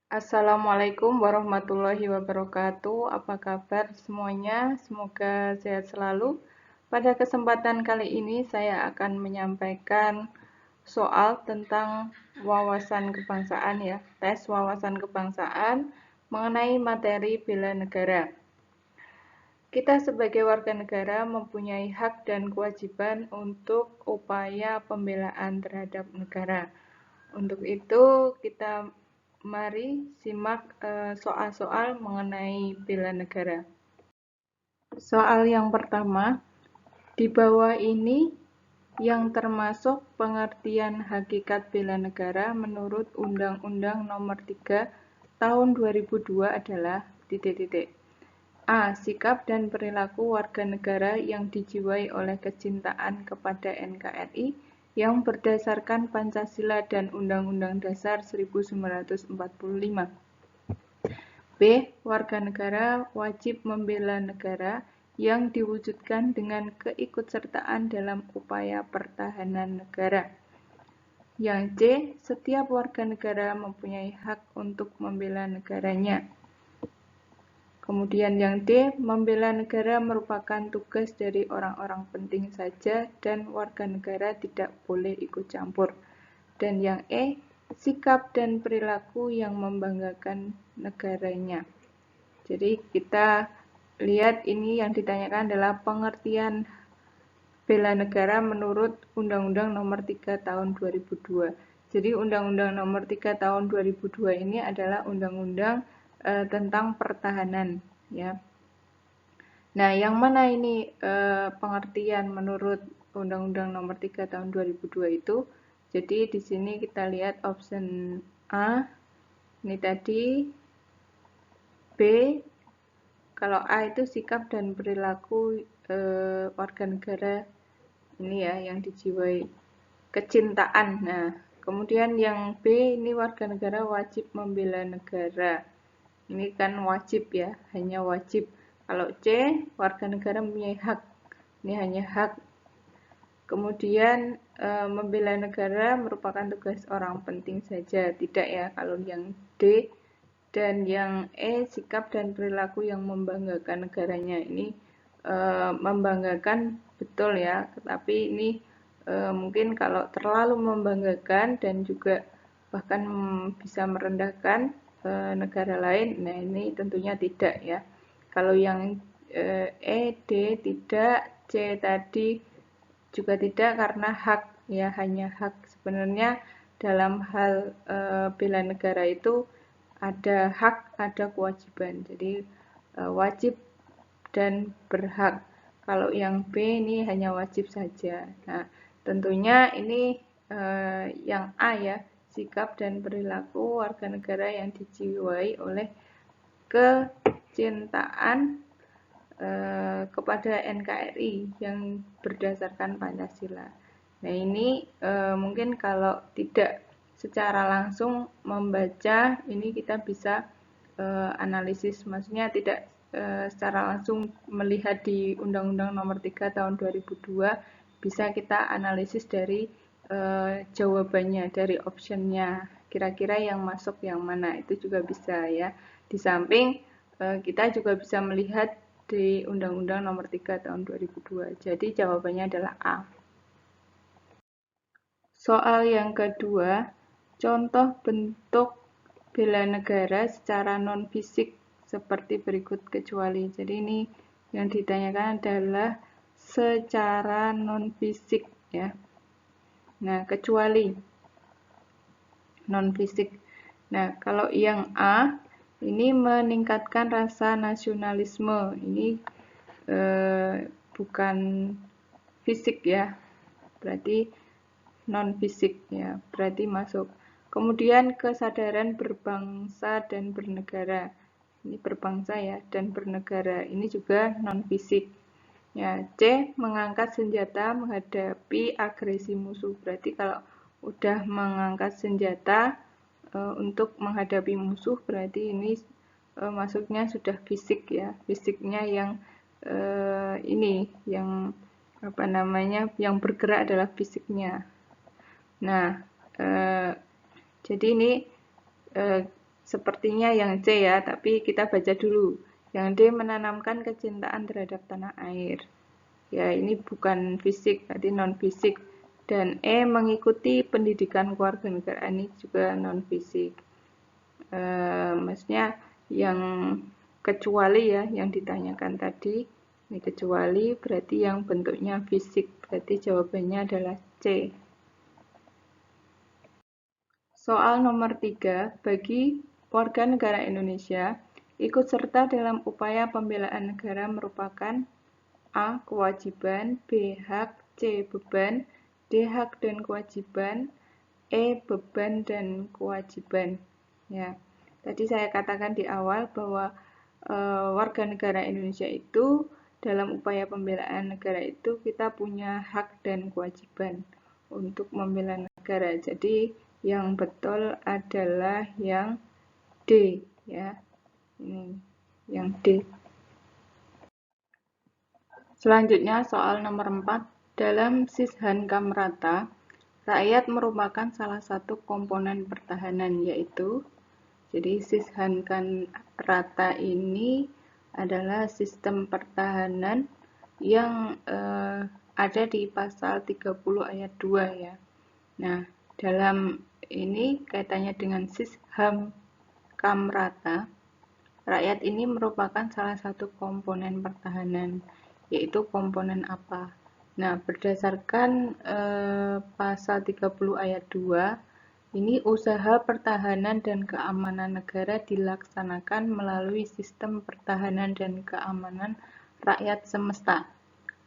Assalamualaikum warahmatullahi wabarakatuh. Apa kabar semuanya? Semoga sehat selalu. Pada kesempatan kali ini saya akan menyampaikan soal tentang wawasan kebangsaan ya, tes wawasan kebangsaan mengenai materi bela negara. Kita sebagai warga negara mempunyai hak dan kewajiban untuk upaya pembelaan terhadap negara. Untuk itu, mari simak soal-soal mengenai bela negara. Soal yang pertama, di bawah ini yang termasuk pengertian hakikat bela negara menurut Undang-Undang Nomor 3 Tahun 2002 adalah titik-titik. A. Sikap dan perilaku warga negara yang dijiwai oleh kecintaan kepada NKRI yang berdasarkan Pancasila dan Undang-Undang Dasar 1945. B. Warga negara wajib membela negara yang diwujudkan dengan keikutsertaan dalam upaya pertahanan negara. Yang C. Setiap warga negara mempunyai hak untuk membela negaranya. Kemudian yang D, membela negara merupakan tugas dari orang-orang penting saja dan warga negara tidak boleh ikut campur. Dan yang E, sikap dan perilaku yang membanggakan negaranya. Jadi kita lihat ini yang ditanyakan adalah pengertian bela negara menurut Undang-Undang Nomor 3 Tahun 2002. Jadi Undang-Undang Nomor 3 Tahun 2002 ini adalah undang-undang tentang pertahanan ya. Nah, yang mana ini pengertian menurut Undang-Undang Nomor 3 Tahun 2002 itu? Jadi di sini kita lihat option A ini tadi, B kalau A itu sikap dan perilaku warga negara ini ya yang dijiwai kecintaan. Nah, kemudian yang B ini warga negara wajib membela negara. Ini kan wajib ya, hanya wajib. Kalau C, warga negara mempunyai hak. Ini hanya hak. Kemudian membela negara merupakan tugas orang penting saja. Tidak ya, kalau yang D dan yang E, sikap dan perilaku yang membanggakan negaranya. Ini membanggakan betul ya, tetapi ini mungkin kalau terlalu membanggakan dan juga bahkan bisa merendahkan negara lain, nah ini tentunya tidak ya. Kalau yang E, D tidak, C tadi juga tidak karena hak ya, hanya hak. Sebenarnya dalam hal bela negara itu ada hak, ada kewajiban. Jadi wajib dan berhak. Kalau yang B ini hanya wajib saja. Nah, tentunya ini yang A ya, sikap dan perilaku warga negara yang dijiwai oleh kecintaan kepada NKRI yang berdasarkan Pancasila. Nah, ini mungkin kalau tidak secara langsung membaca, ini kita bisa analisis, maksudnya tidak secara langsung melihat di Undang-Undang Nomor 3 Tahun 2002, bisa kita analisis dari jawabannya, dari optionnya, kira-kira yang masuk yang mana, itu juga bisa ya. Di samping kita juga bisa melihat di Undang-Undang Nomor 3 Tahun 2002. Jadi jawabannya adalah A. Soal yang kedua, contoh bentuk bela negara secara non-fisik seperti berikut kecuali. Jadi ini yang ditanyakan adalah secara non-fisik ya. Nah, kecuali non-fisik. Nah, kalau yang A ini meningkatkan rasa nasionalisme. Ini bukan fisik ya. Berarti non-fisik ya, berarti masuk. Kemudian kesadaran berbangsa dan bernegara. Ini berbangsa ya dan bernegara. Ini juga non-fisik. Ya, C mengangkat senjata menghadapi agresi musuh. Berarti kalau udah mengangkat senjata untuk menghadapi musuh, berarti ini masuknya sudah fisik ya. Fisiknya yang ini yang apa namanya, yang bergerak adalah fisiknya. Nah, jadi ini sepertinya yang C ya, tapi kita baca dulu. Yang D menanamkan kecintaan terhadap tanah air. Ya, ini bukan fisik, berarti non-fisik. Dan E mengikuti pendidikan kewarganegaraan, ini juga non-fisik. Maksudnya yang kecuali ya, yang ditanyakan tadi, ini kecuali berarti yang bentuknya fisik, berarti jawabannya adalah C. Soal nomor 3, bagi warga negara Indonesia, ikut serta dalam upaya pembelaan negara merupakan A. Kewajiban, B. Hak, C. Beban, D. Hak dan kewajiban, E. Beban dan kewajiban. Ya, tadi saya katakan di awal bahwa warga negara Indonesia itu dalam upaya pembelaan negara itu kita punya hak dan kewajiban untuk membela negara. Jadi yang betul adalah yang D ya. Ini yang D. Selanjutnya soal nomor 4. Dalam Sishan-Kam rata, rakyat merupakan salah satu komponen pertahanan yaitu, jadi Sishan-Kam rata ini adalah sistem pertahanan yang ada di pasal 30 ayat 2 ya. Nah, dalam ini kaitannya dengan Sishan-Kam rata, rakyat ini merupakan salah satu komponen pertahanan, yaitu komponen apa? Nah, berdasarkan pasal 30 ayat 2, ini usaha pertahanan dan keamanan negara dilaksanakan melalui sistem pertahanan dan keamanan rakyat semesta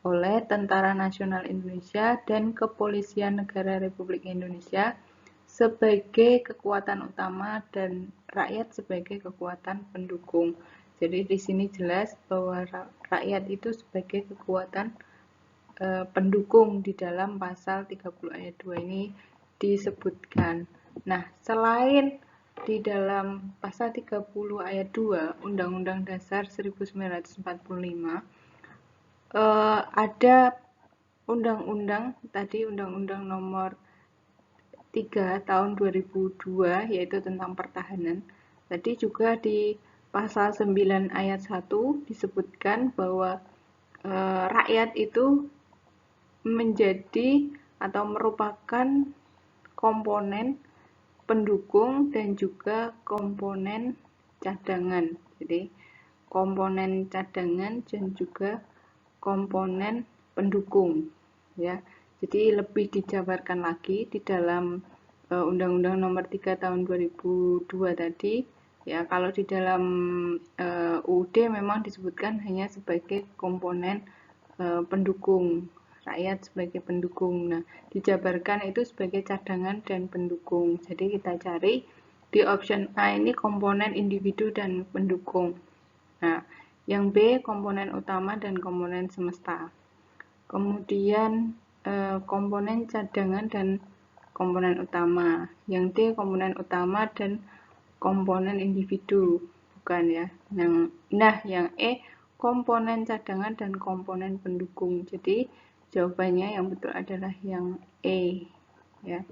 oleh Tentara Nasional Indonesia dan Kepolisian Negara Republik Indonesia sebagai kekuatan utama dan rakyat sebagai kekuatan pendukung. Jadi di sini jelas bahwa rakyat itu sebagai kekuatan pendukung di dalam pasal 30 ayat 2 ini disebutkan. Nah, selain di dalam pasal 30 ayat 2 Undang-Undang Dasar 1945 ada undang-undang tadi Undang-Undang nomor 3 tahun 2002 yaitu tentang pertahanan. Tadi juga di pasal 9 ayat 1 disebutkan bahwa rakyat itu menjadi atau merupakan komponen pendukung dan juga komponen cadangan. Jadi komponen cadangan dan juga komponen pendukung ya. Jadi lebih dijabarkan lagi di dalam Undang-Undang Nomor 3 Tahun 2002 tadi ya. Kalau di dalam UUD memang disebutkan hanya sebagai komponen pendukung, rakyat sebagai pendukung. Nah, dijabarkan itu sebagai cadangan dan pendukung. Jadi kita cari di option A ini komponen individu dan pendukung. Nah, yang B komponen utama dan komponen semesta. Kemudian komponen cadangan dan komponen utama. Yang D komponen utama dan komponen individu. Bukan ya. Yang E komponen cadangan dan komponen pendukung. Jadi jawabannya yang betul adalah yang E ya.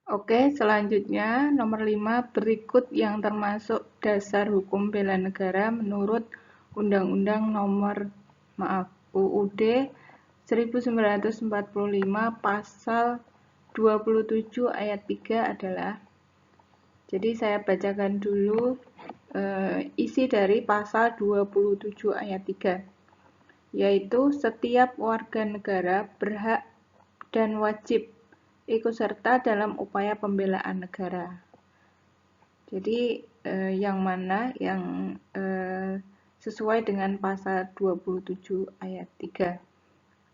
Oke, selanjutnya nomor 5 berikut yang termasuk dasar hukum bela negara menurut Undang-Undang nomor UUD 1945 pasal 27 ayat 3 adalah, jadi saya bacakan dulu isi dari pasal 27 ayat 3, yaitu setiap warga negara berhak dan wajib ikut serta dalam upaya pembelaan negara. Jadi yang mana yang sesuai dengan pasal 27 ayat 3.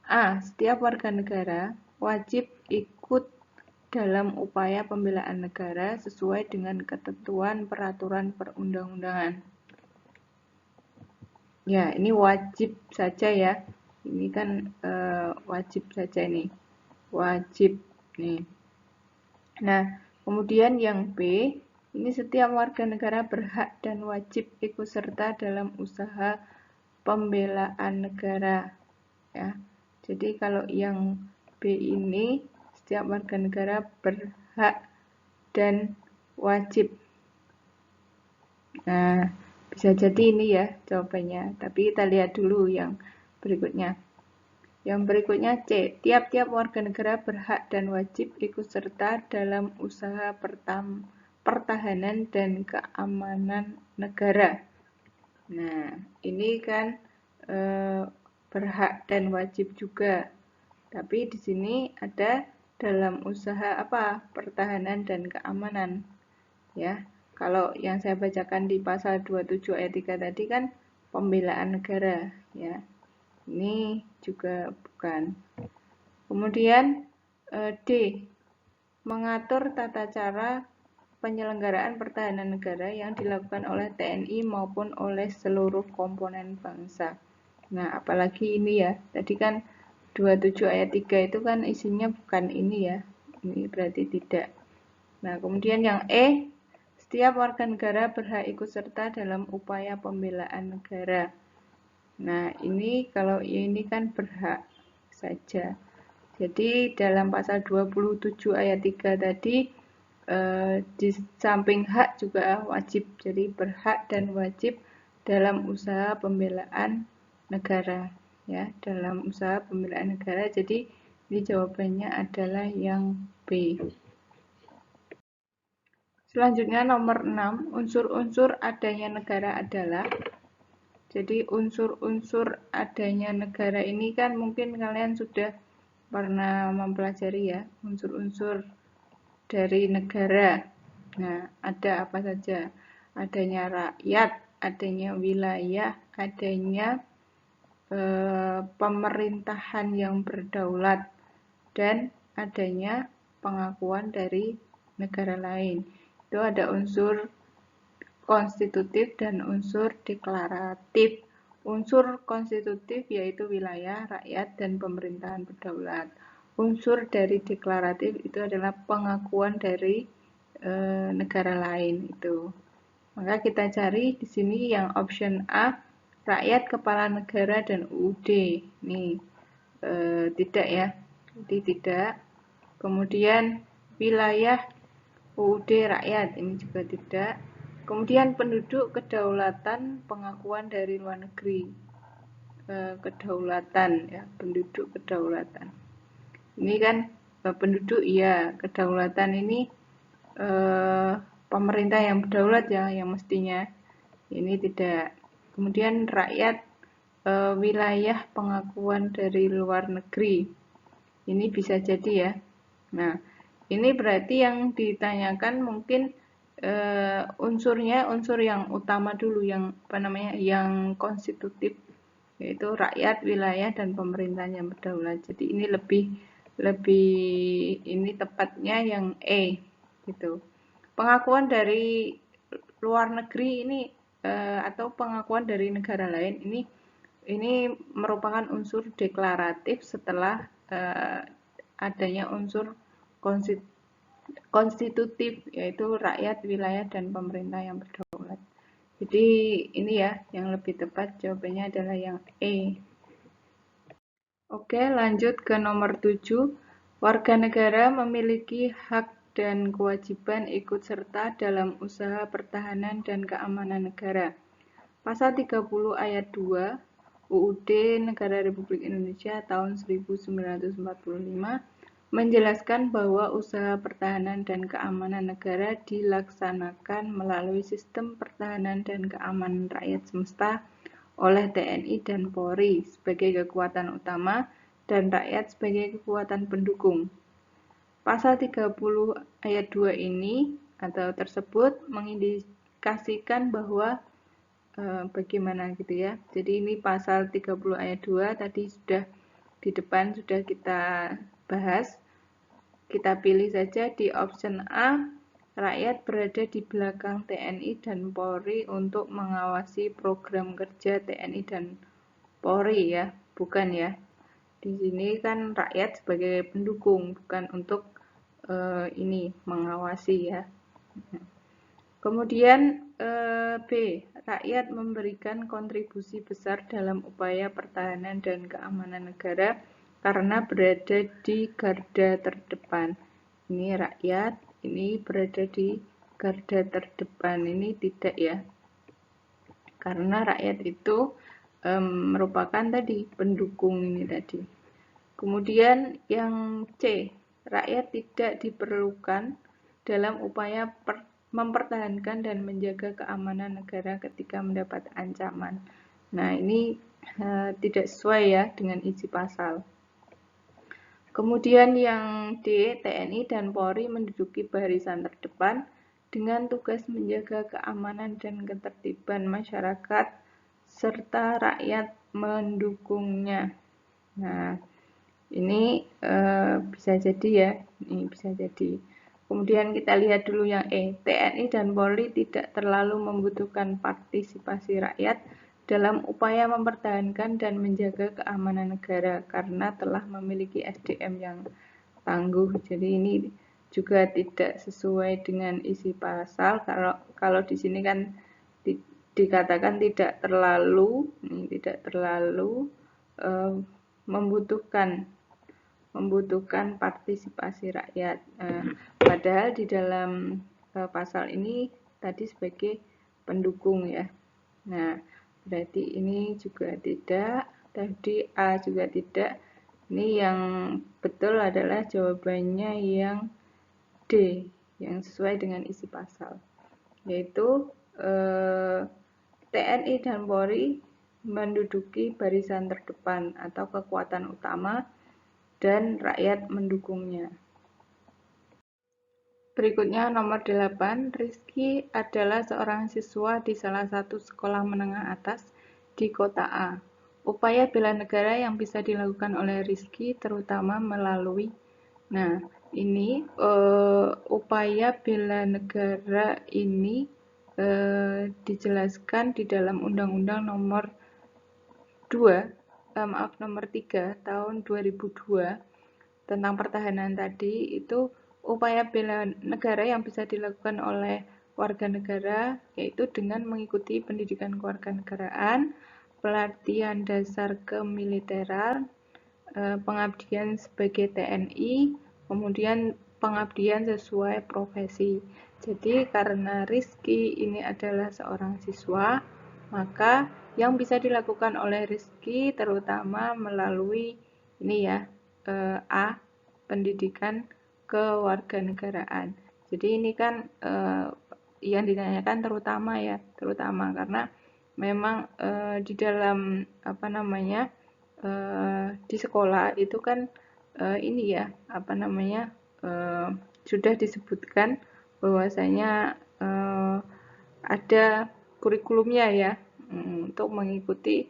A. Setiap warga negara wajib ikut dalam upaya pembelaan negara sesuai dengan ketentuan peraturan perundang-undangan. Ya, ini wajib saja ya. Ini kan wajib saja ini. Wajib nih. Nah, kemudian yang B, ini setiap warga negara berhak dan wajib ikut serta dalam usaha pembelaan negara. Ya. Jadi kalau yang B ini setiap warga negara berhak dan wajib. Nah, bisa jadi ini ya jawabannya, tapi kita lihat dulu yang berikutnya. Yang berikutnya C. Tiap-tiap warga negara berhak dan wajib ikut serta dalam usaha pertahanan dan keamanan negara. Nah, ini kan berhak dan wajib juga. Tapi di sini ada dalam usaha apa? Pertahanan dan keamanan. Ya. Kalau yang saya bacakan di pasal 27 ayat 3 tadi kan pembelaan negara, ya. Ini juga bukan. Kemudian D. Mengatur tata cara penyelenggaraan pertahanan negara yang dilakukan oleh TNI maupun oleh seluruh komponen bangsa. Nah, apalagi ini ya. Tadi kan 27 ayat 3 itu kan isinya bukan ini ya. Ini berarti tidak. Nah, kemudian yang E. Setiap warga negara berhak ikut serta dalam upaya pembelaan negara. Nah, ini kalau ini kan berhak saja. Jadi dalam pasal 27 ayat 3 tadi di samping hak juga wajib. Jadi berhak dan wajib dalam usaha pembelaan negara, ya, dalam usaha pembelaan negara. Jadi ini jawabannya adalah yang B. Selanjutnya nomor 6, unsur-unsur adanya negara adalah. Jadi unsur-unsur adanya negara ini kan mungkin kalian sudah pernah mempelajari ya, unsur-unsur dari negara. Nah, ada apa saja? Adanya rakyat, adanya wilayah, adanya pemerintahan yang berdaulat, dan adanya pengakuan dari negara lain. Itu ada unsur konstitutif dan unsur deklaratif. Unsur konstitutif yaitu wilayah, rakyat, dan pemerintahan berdaulat. Unsur dari deklaratif itu adalah pengakuan dari negara lain itu. Maka kita cari di sini yang option A, rakyat, kepala negara, dan UUD. Nih, tidak ya, jadi tidak. Kemudian wilayah, UUD, rakyat, ini juga tidak. Kemudian penduduk, kedaulatan, pengakuan dari luar negeri. Kedaulatan ya, penduduk kedaulatan. Ini kan penduduk ya, kedaulatan ini pemerintah yang berdaulat ya, yang mestinya. Ini tidak. Kemudian rakyat, wilayah pengakuan dari luar negeri. Ini bisa jadi ya. Nah, ini berarti yang ditanyakan mungkin unsurnya unsur yang utama dulu, yang apa namanya, yang konstitutif, yaitu rakyat, wilayah, dan pemerintahan yang berdaulat. Jadi ini lebih ini tepatnya yang E gitu. Pengakuan dari luar negeri ini atau pengakuan dari negara lain ini merupakan unsur deklaratif setelah adanya unsur konstitutif, yaitu rakyat, wilayah, dan pemerintah yang berdaulat. Jadi ini ya yang lebih tepat, jawabannya adalah yang E. Oke, lanjut ke nomor 7. Warga negara memiliki hak dan kewajiban ikut serta dalam usaha pertahanan dan keamanan negara. Pasal 30 ayat 2 UUD Negara Republik Indonesia tahun 1945 menjelaskan bahwa usaha pertahanan dan keamanan negara dilaksanakan melalui sistem pertahanan dan keamanan rakyat semesta oleh TNI dan Polri sebagai kekuatan utama dan rakyat sebagai kekuatan pendukung. Pasal 30 ayat 2 ini atau tersebut mengindikasikan bahwa bagaimana gitu ya. Jadi ini pasal 30 ayat 2 tadi sudah di depan sudah kita bahas. Kita pilih saja di option A, rakyat berada di belakang TNI dan Polri untuk mengawasi program kerja TNI dan Polri ya, bukan ya. Di sini kan rakyat sebagai pendukung, bukan untuk ini mengawasi ya. Kemudian B, rakyat memberikan kontribusi besar dalam upaya pertahanan dan keamanan negara karena berada di garda terdepan. Ini rakyat, ini berada di garda terdepan ini tidak ya, karena rakyat itu merupakan tadi pendukung ini tadi. Kemudian yang C, rakyat tidak diperlukan dalam upaya mempertahankan dan menjaga keamanan negara ketika mendapat ancaman. Nah, ini tidak sesuai ya dengan isi pasal. Kemudian yang D, TNI dan Polri menduduki barisan terdepan dengan tugas menjaga keamanan dan ketertiban masyarakat serta rakyat mendukungnya. Nah, ini bisa jadi ya, ini bisa jadi. Kemudian kita lihat dulu yang E, TNI dan Polri tidak terlalu membutuhkan partisipasi rakyat dalam upaya mempertahankan dan menjaga keamanan negara karena telah memiliki SDM yang tangguh. Jadi ini juga tidak sesuai dengan isi pasal. Kalau di sini kan dikatakan tidak terlalu membutuhkan partisipasi rakyat. Padahal di dalam pasal ini tadi sebagai pendukung ya. Nah, berarti ini juga tidak, tadi A juga tidak. Ini yang betul adalah jawabannya yang D, yang sesuai dengan isi pasal. Yaitu TNI dan Polri menduduki barisan terdepan atau kekuatan utama dan rakyat mendukungnya. Berikutnya nomor 8, Rizky adalah seorang siswa di salah satu sekolah menengah atas di kota A. Upaya bela negara yang bisa dilakukan oleh Rizky terutama melalui, nah ini upaya bela negara ini dijelaskan di dalam Undang-Undang nomor 3 tahun 2002 tentang pertahanan tadi. Itu upaya bela negara yang bisa dilakukan oleh warga negara yaitu dengan mengikuti pendidikan kewarganegaraan, pelatihan dasar kemiliteran, pengabdian sebagai TNI, kemudian pengabdian sesuai profesi. Jadi karena Rizky ini adalah seorang siswa, maka yang bisa dilakukan oleh Rizky terutama melalui ini ya, A, pendidikan kewarganegaraan. Jadi ini kan yang ditanyakan terutama ya, terutama karena memang di dalam di sekolah itu kan ini ya sudah disebutkan bahwasanya ada kurikulumnya ya untuk mengikuti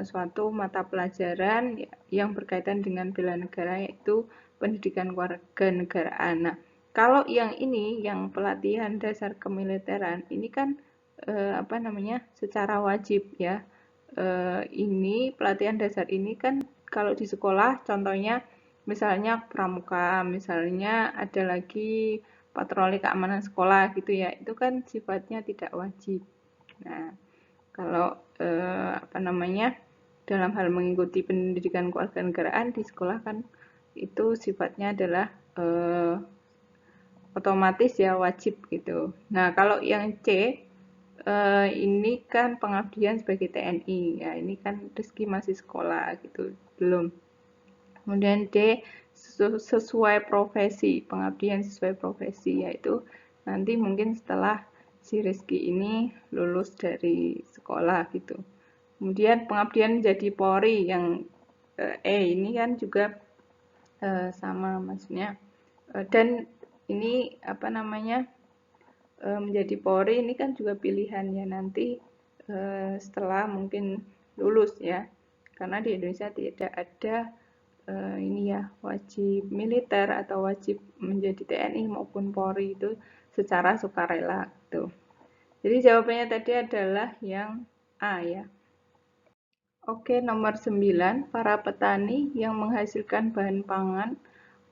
suatu mata pelajaran yang berkaitan dengan bela negara yaitu pendidikan kewarganegaraan. Nah, kalau yang ini yang pelatihan dasar kemiliteran ini kan secara wajib ya. Ini pelatihan dasar ini kan kalau di sekolah contohnya misalnya pramuka, misalnya ada lagi patroli keamanan sekolah gitu ya, itu kan sifatnya tidak wajib. Nah, kalau dalam hal mengikuti pendidikan kewarganegaraan di sekolah kan itu sifatnya adalah otomatis ya wajib gitu. Nah, kalau yang C ini kan pengabdian sebagai TNI ya, ini kan Rizky masih sekolah gitu, belum. Kemudian D, sesuai profesi, pengabdian sesuai profesi, yaitu nanti mungkin setelah si Rizky ini lulus dari sekolah gitu. Kemudian pengabdian menjadi Polri yang E ini kan juga sama maksudnya. Dan ini menjadi Polri ini kan juga pilihan ya nanti setelah mungkin lulus ya, karena di Indonesia tidak ada ini ya wajib militer atau wajib menjadi TNI maupun Polri itu secara sukarela gitu. Jadi jawabannya tadi adalah yang A ya. Oke, nomor 9, para petani yang menghasilkan bahan pangan,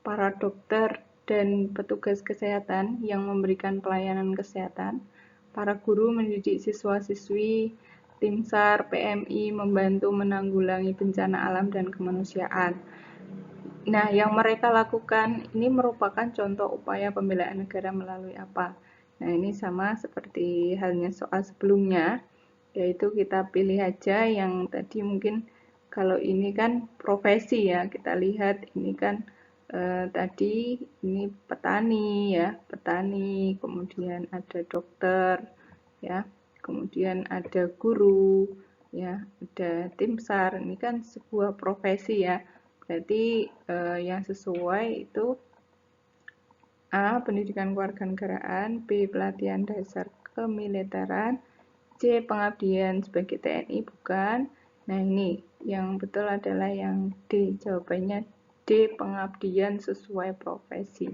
para dokter dan petugas kesehatan yang memberikan pelayanan kesehatan, para guru mendidik siswa-siswi, tim SAR, PMI membantu menanggulangi bencana alam dan kemanusiaan. Nah, yang mereka lakukan ini merupakan contoh upaya pembelaan negara melalui apa? Nah, ini sama seperti halnya soal sebelumnya, yaitu kita pilih aja yang tadi mungkin kalau ini kan profesi ya, kita lihat ini kan tadi ini petani ya, petani, kemudian ada dokter ya, kemudian ada guru ya, ada tim SAR. Ini kan sebuah profesi ya. Berarti yang sesuai itu A. Pendidikan kewarganegaraan, B. Pelatihan dasar kemiliteran, C. Pengabdian sebagai TNI, bukan. Nah, ini yang betul adalah yang D. Jawabannya D. Pengabdian sesuai profesi.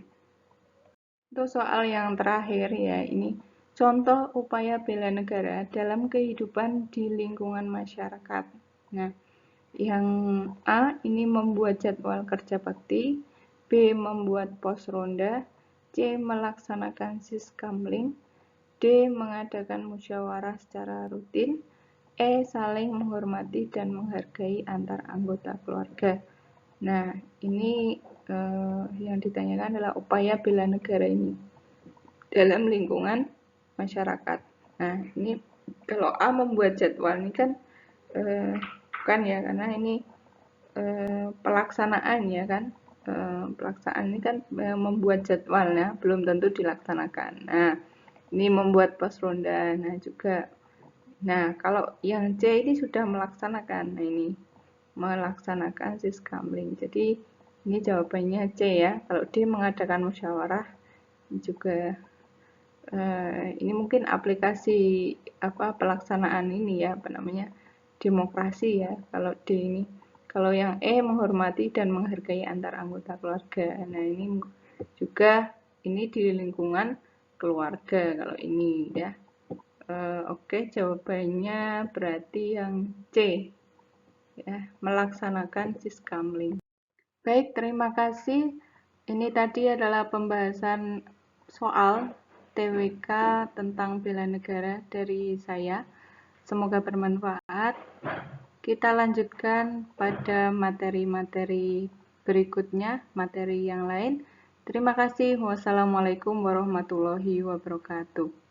Untuk soal yang terakhir ya, ini contoh upaya bela negara dalam kehidupan di lingkungan masyarakat. Nah, yang A ini membuat jadwal kerja bakti, B membuat pos ronda, C melaksanakan siskamling, D mengadakan musyawarah secara rutin, E saling menghormati dan menghargai antar anggota keluarga. Nah, ini yang ditanyakan adalah upaya bela negara ini dalam lingkungan masyarakat. Nah, ini kalau A membuat jadwal ini kan bukan ya, karena ini pelaksanaan ya kan, pelaksanaan ini kan membuat jadwalnya belum tentu dilaksanakan. Nah, ini membuat pos ronda. Nah, juga. Nah, kalau yang C ini sudah melaksanakan. Nah, ini melaksanakan siskamling. Jadi ini jawabannya C ya. Kalau D mengadakan musyawarah juga ini mungkin aplikasi apa pelaksanaan ini ya, apa namanya, demokrasi ya. Kalau D ini. Kalau yang E menghormati dan menghargai antar anggota keluarga. Nah, ini juga ini di lingkungan keluarga kalau ini ya. Oke, jawabannya berarti yang C ya, melaksanakan siskamling. Baik, terima kasih. Ini tadi adalah pembahasan soal TWK tentang bela negara dari saya. Semoga bermanfaat. Kita lanjutkan pada materi-materi berikutnya, materi yang lain. Terima kasih. Wassalamualaikum warahmatullahi wabarakatuh.